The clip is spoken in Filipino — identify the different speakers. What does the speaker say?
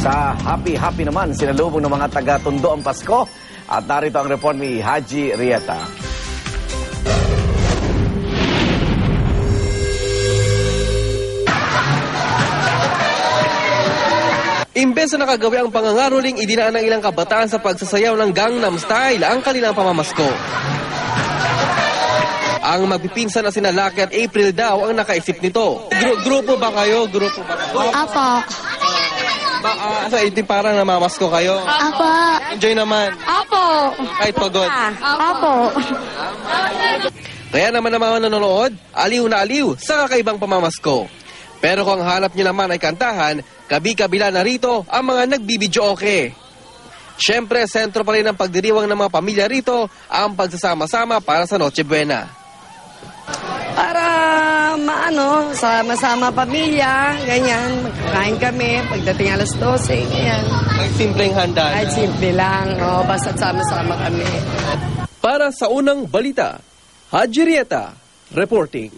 Speaker 1: Sa happy-happy naman, sinalubong ng mga taga-Tondo ang Pasko. At narito ang report ni Haji Rieta.
Speaker 2: Imbes na nakagawi ang pangangaroling, idinaan ng ilang kabataan sa pagsasayaw ng Gangnam Style ang kanilang pamamasko. Ang magpipinsan na sina Lucky at April daw ang nakaisip nito. Grupo ba kayo? Grupo ba kayo?
Speaker 3: Apo.
Speaker 2: Sa itim parang namamasko kayo?
Speaker 3: Apo.
Speaker 2: Enjoy naman.
Speaker 3: Apo.
Speaker 2: Kahit pagod.
Speaker 3: Apo.
Speaker 2: Kaya naman ang mga nanonood, aliw na aliw sa kakaibang pamamasko. Pero kung hanap nyo naman ay kantahan, kabi-kabila na rito ang mga nagbibidyo-okay. Siyempre, sentro pa rin ng pagdiriwang ng mga pamilya rito ang pagsasama-sama para sa Noche Buena.
Speaker 4: Para sama-sama pamilya, ganyan, magkakain kami, pagdating alas 12, ganyan.
Speaker 2: Kahit simpleng handa.
Speaker 4: Kahit simple lang, basta't sama-sama kami.
Speaker 2: Para sa unang balita, Haji Rieta reporting.